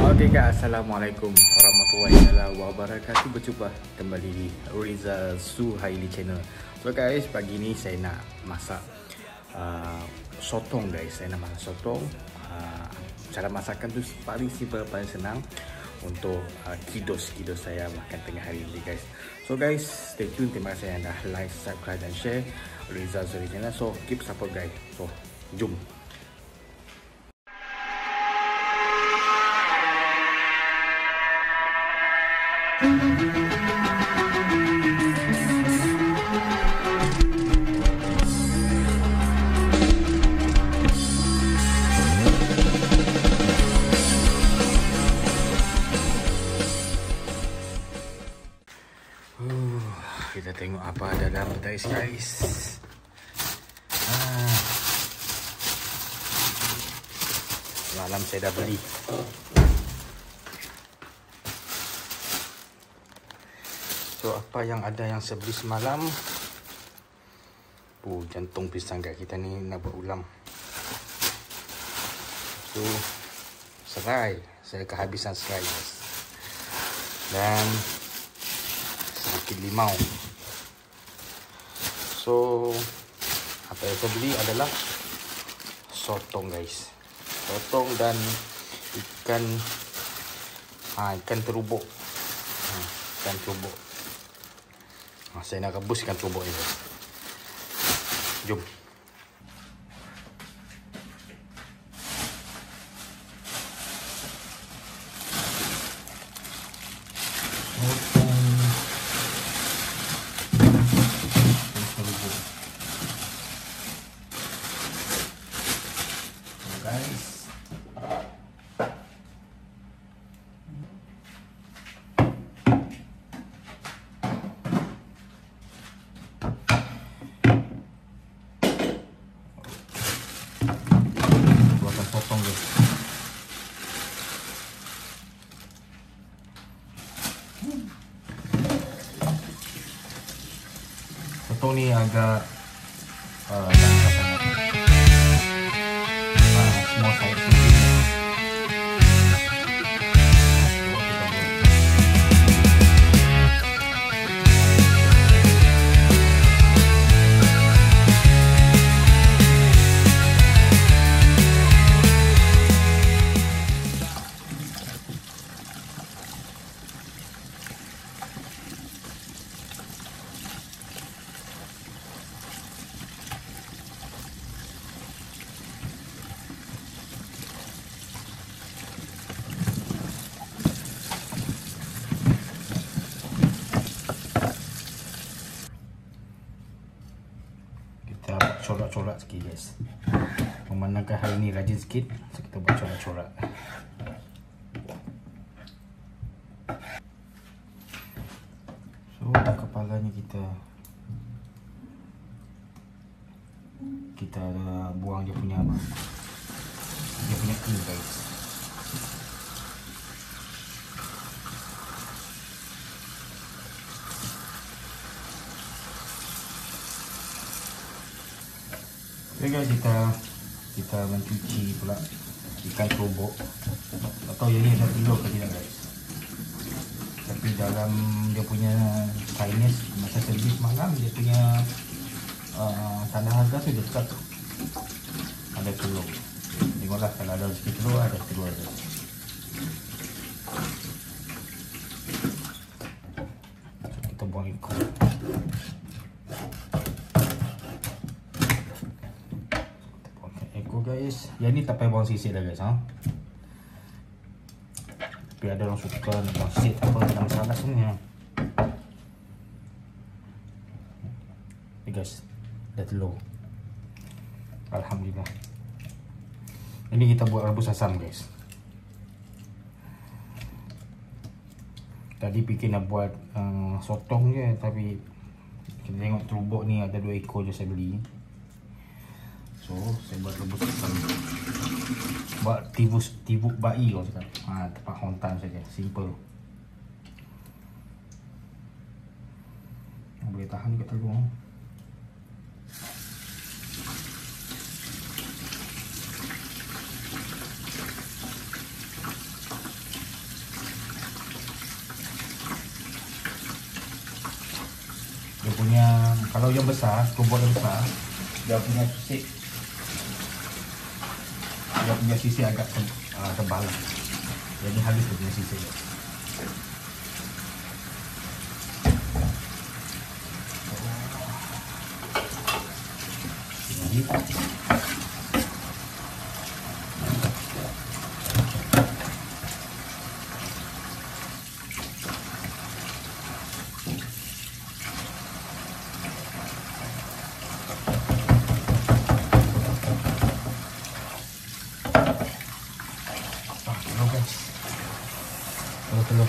Oke guys, assalamualaikum warahmatullahi wabarakatuh. Berjumpa kembali di Rizal Suhaili channel. So guys, pagi ni saya nak masak sotong guys. Saya nak masak sotong. Cara masakan tu paling simple, paling senang untuk kidos saya makan tengah hari ni guys. So guys, stay tune. Terima kasih anda like, subscribe dan share Rizal Suhaili channel. So keep support guys. So jom. Kita tengok apa ada dalam petais guys. Malam saya dah beli. So apa yang ada yang saya beli semalam? Jantung pisang guys. Kita ni nak buat ulam. So serai. Saya kehabisan serai guys. Dan sedikit limau. So apa yang saya beli adalah sotong guys. Sotong dan ikan terubuk. Ikan terubuk. Saya nak rebus ikan terubuk ni guys. Jom. Potong guys. Sotong ni agak small size. Corak-corak sikit guys. Memandangkan hari ni rajin sikit, so kita buat corak-corak. So kepalanya kita buang dia punya kulit guys. Okay guys, kita mencuci pula ikan terubuk. Tak tahu yang ni ada telur ke tidak guys. Tapi dalam dia punya kindness, masa servis malam dia punya tanda harga tu dia cakap ada telur. Tengoklah kalau ada sikit telur, ada telur guys. So, kita buang ekor. Guys, yang ni tak payah buang sisir dah guys. Tapi ada orang suka nak buang sisir, tak apa, tak masalah sebenarnya. Ni guys, dah telur. Alhamdulillah. Ini kita buat rebus asam guys. Tadi fikir nak buat sotong je, tapi kita tengok terubuk ni ada 2 ekor je saya beli. So saya buat rebus asam. Buat tibuk bayi kau cakap. Tempat hontan saja, simple. Boleh tahan juga telur. punya, kalau yang besar, tumbuk yang besar, dia punya sisi agak tebal. Jadi habis dia punya sisi. Jadi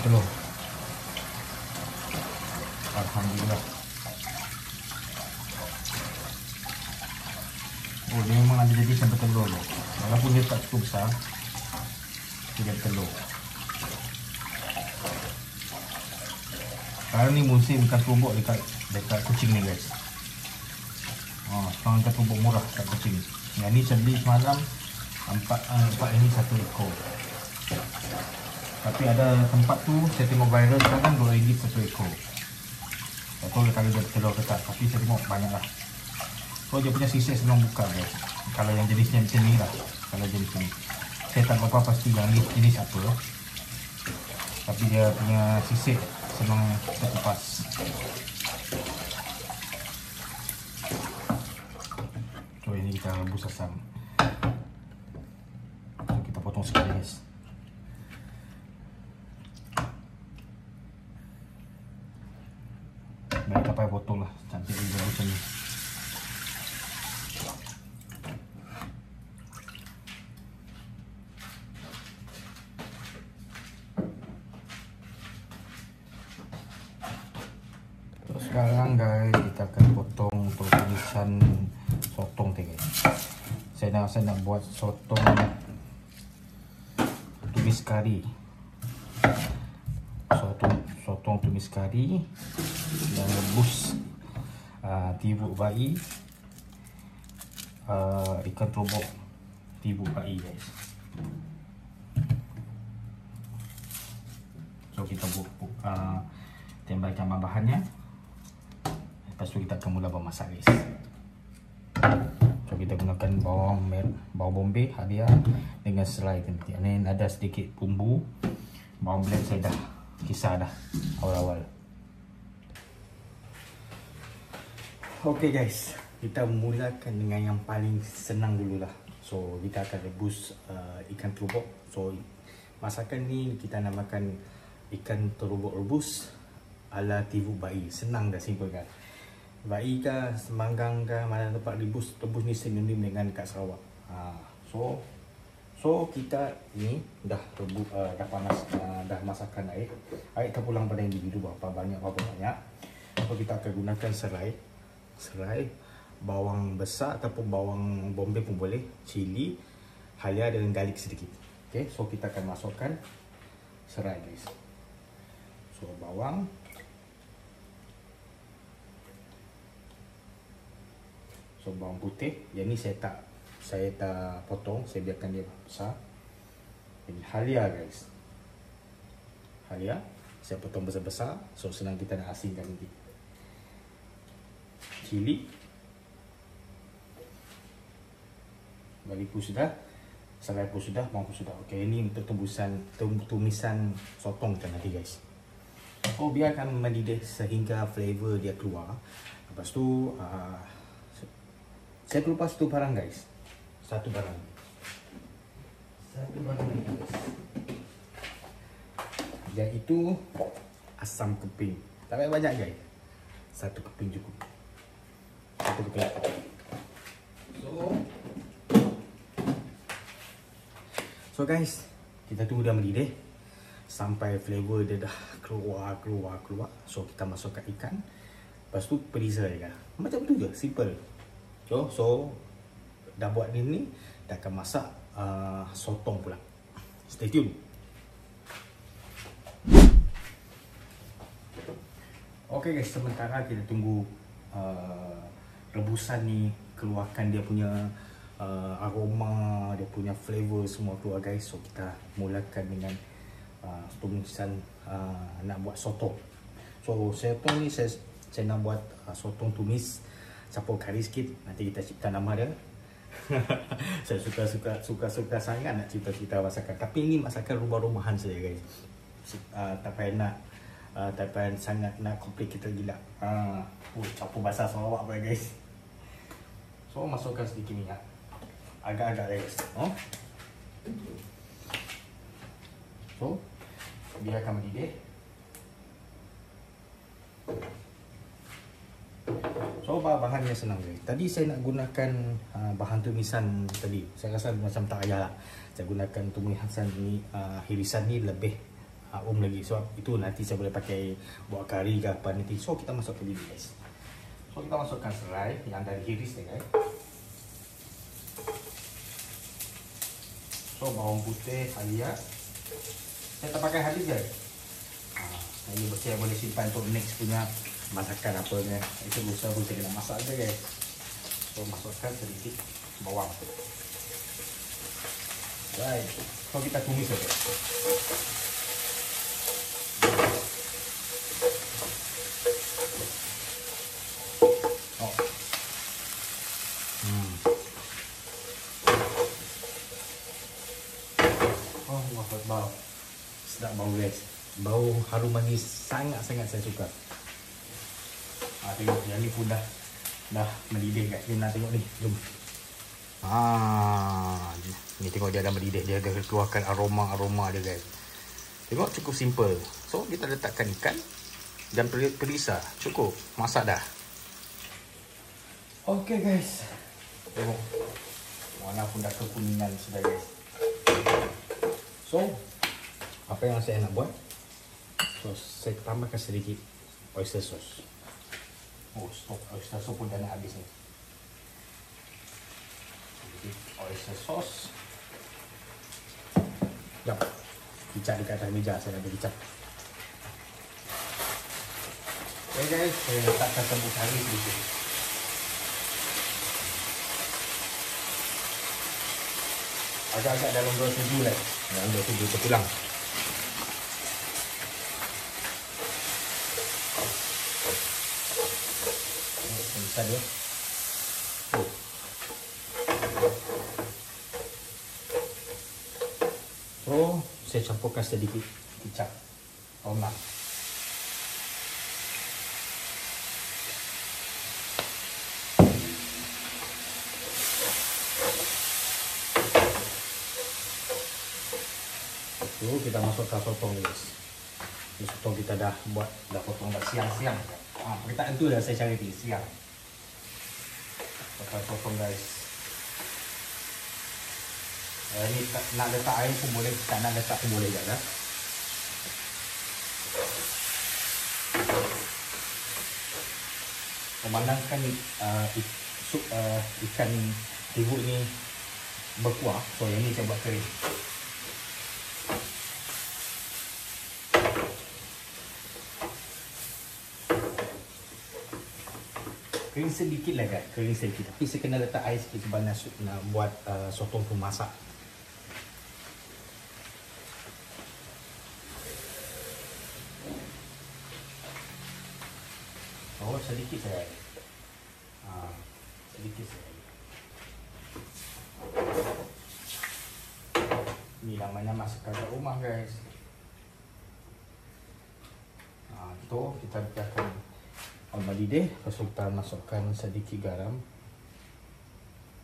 telur. Alhamdulillah. Oh, dia memang ada jadi sampai telur loh. Walaupun dia tak cukup besar, dia jadi telur. Sekarang ni musim ikan tumbuk dekat Kuching ni guys. Sekarang ikan tumbuk murah kat Kuching. Yang ni saya beli semalam empat ini 1 ekor. Tapi ada tempat tu saya tengok viral sekarang RM2 1 ekor. Tak tahu kalau dia telur ke tak, tapi saya tengok banyak lah. So dia punya sisik senang buka guys. Kalau yang jenisnya macam ni lah. Kalau jenis ni, saya tak berapa pasti yang ni jenis apa. Tapi dia punya sisik senang terlepas. So ini kita rebus asam. So kita potong sekali guys. Baik, tak payah potong lah, cantik juga macam ni. So, sekarang guys, kita akan potong untuk tulisan sotong tu guys. Saya nak buat sotong tumis kari. Sotong tumis kari dan rebus tibuk bayi, ikan terobok tibuk bayi guys. So kita tembakkan bahan-bahannya. Lepas tu kita akan mula memasak guys. So kita gunakan bawang bombay halia dengan serai nanti. Ini ada sedikit bumbu. Bawang blend saya dah kisar dah awal-awal. Ok guys, kita mulakan dengan yang paling senang dululah. So kita akan rebus ikan terobok. So masakan ni kita namakan ikan terobok rebus ala tibuk bayi. Senang dah, simple kan. Bayi ke Semanggang ke mana tempat rebus ni sinonim dengan kat Sarawak. So kita ni dah rebus, dah panas, dah masakkan air terpulang pada individu berapa banyak. So kita akan gunakan serai, bawang besar ataupun bawang bombay pun boleh, cili, halia dengan garlic sedikit. Okay, so kita akan masukkan serai guys. So bawang, so bawang putih, yang ni saya tak potong, saya biarkan dia besar. Ini halia guys, halia saya potong besar-besar, so senang kita nak asingkan nanti. Cili, bagi pun sudah, serai pun sudah, bawang pun sudah. Okey, ini untuk tumisan sotong kita nanti guys. So biarkan mendidih sehingga flavor dia keluar. Lepas tu saya terlupa satu barang guys. Satu barang ni guys, iaitu asam keping. Tak payah banyak guys, 1 keping cukup. 1 keping. So guys, kita tunggu dah mendidih sampai flavor dia dah keluar. So kita masukkan ikan. Lepas tu freezer je. Macam tu je, simple. So dah buat ni, dah akan masak sotong pula. Stay tune. Ok guys, sementara kita tunggu rebusan ni keluarkan dia punya aroma, dia punya flavor semua keluar guys. So kita mulakan dengan tumisan nak buat sotong. So sotong ni saya Saya nak buat sotong tumis campur kari sikit. Nanti kita cipta nama dia. Saya suka sangat nak cipta-cipta masakan. Tapi ini masakan rumah-rumahan saja guys. Tak payah nak tak payah sangat nak complicated gila. Campur basah Sarawak apa guys. So masukkan sedikit minyak. Agak-agak guys. So biarkan mendidih. So bahannya senang guys. Tadi saya nak gunakan bahan tumisan tadi. Saya rasa macam tak payah lah. Saya gunakan tumisan ni, hirisan ni lebih lagi. So itu nanti saya boleh pakai buat kari ke apa nanti. So kita masukkan dulu guys. So kita masukkan serai yang dari hiris ni guys. So bawang putih, halia. Saya tak pakai habis guys. Ini saya boleh simpan untuk next punya masakan apa ni. Itu saya kena masak je guys. So masukkan sedikit bawang. Right. So kita tumis saja. Bau. Sedap bau guys. Bau harum manis sangat-sangat saya suka. Tengok yang ni pun dah mendidih guys. Ni nak tengok ni. Jom. Ni tengok dia dah mendidih. Dia dah keluarkan aroma dia guys. Tengok cukup simple. So kita letakkan ikan dan perisa. Cukup. Masak dah. Okay guys. Tengok. Warna pun dah kekuningan sudah guys. So, apa yang saya nak buat? So, saya tambahkan sedikit oyster sauce. Stop. Oyster sauce pun dah nak habis ni. Sedikit oyster sauce. Jom. Kicap dekat atas meja. Saya ada kicap. Okay guys, saya letakkan serbuk kari sedikit. Agak-agak dalam 27 lah. Dalam 27 terpulang. Bisa dia. So, saya campurkan sedikit kicap tomat. Kita masukkan sotong guys. Ini sotong kita dah potong dah siang-siang. Perkataan tu dah saya cari di siang. Potong guys. Ini nak letak air pun boleh, tak nak letak pun boleh juga. Memandangkan ikan tibu ni berkuah, so yang ni saya buat kering. Kering sedikit lah guys, kering sedikit. Tapi saya kena letak air sikit sebab nak buat sotong tu masak. Oh, sedikit saya. Sedikit saya. Ini namanya masakan kat rumah guys. Itu kita biarkan mendidih. Lepas tu kita masukkan sedikit garam.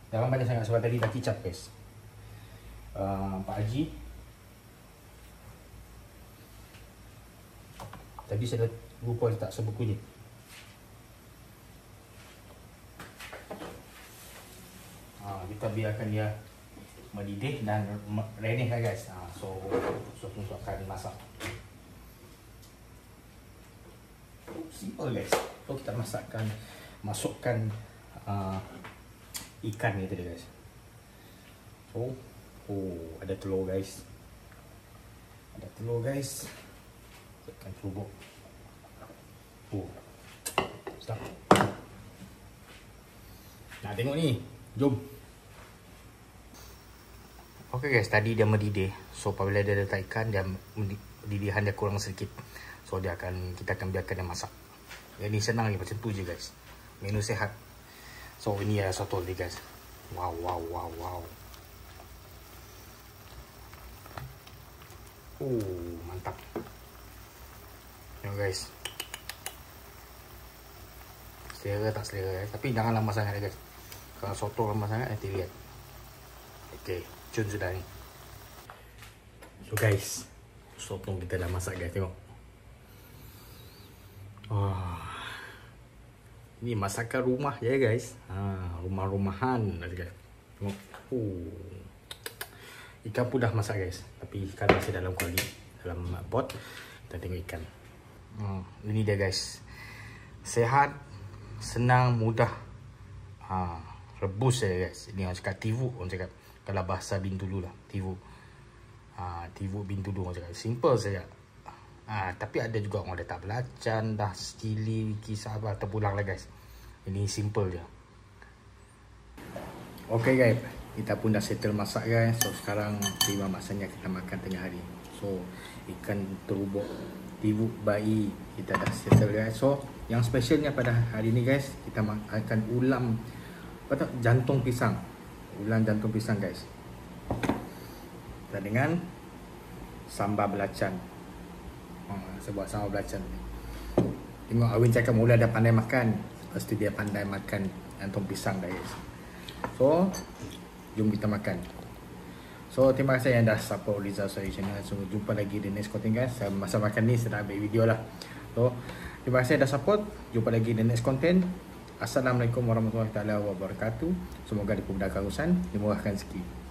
Jangan banyak sangat sebab tadi dah kicap guys. Pak Haji. Tadi saya lupa letak serbuk kunyit. Kita biarkan dia mendidih dan renyah lah guys. So akan masak. Simple guys. So kita masukkan ikan ni tadi guys. So ada telur guys. Tekan telur. Stop. Nak tengok ni. Jom. Okay guys, tadi dia mendidih. So apabila dia letak ikan, dia didihan dia kurang sedikit. So kita akan biarkan dia masak. Jadi senang je, macam tu je guys. Menu sehat. So ini ya soto ni guys. Wow. Mantap. Tengok guys. Selera tak selera guys. Tapi jangan lama sangat guys. Kalau soto lama sangat nanti lihat. Okay, cun sudah ni. So guys, sotong kita dah masak guys, tengok. Ini masakan rumah ya guys. Rumah-rumahan guys. Tengok. Ikan pun dah masak guys. Tapi ikan masih dalam kuali, dalam pot. Kita tengok ikan. Ini dia guys. Sehat, senang, mudah. Rebus ya guys. Ini orang cakap tivu, orang cakap. Kalau bahasa Bintulu lah, tivu. Tivu Bintulu orang cakap. Simple saja. Tapi ada juga orang letak belacan, dah cili, kisah apa, terpulang lah guys. Ini simple je. Okay guys, kita pun dah settle masak guys. So sekarang tiba masanya kita makan tengah hari. So ikan terubuk tivu bayi kita dah settle guys. So yang specialnya pada hari ni guys, kita akan ulam jantung pisang. Ulam jantung pisang guys. Dan dengan sambal belacan. Saya buat sambal belacan. Tengok Awin cakap mula dah pandai makan. Lepas tu dia pandai makan jantung pisang dah guys. So jom kita makan. So terima kasih yang dah support Rizal Soy channel. So jumpa lagi di next content guys. Masa makan ni saya dah ambil video lah. So terima kasih dah support. Jumpa lagi di next content. Assalamualaikum warahmatullahi wabarakatuh. Semoga dipermudahkan urusan, dimurahkan rezeki.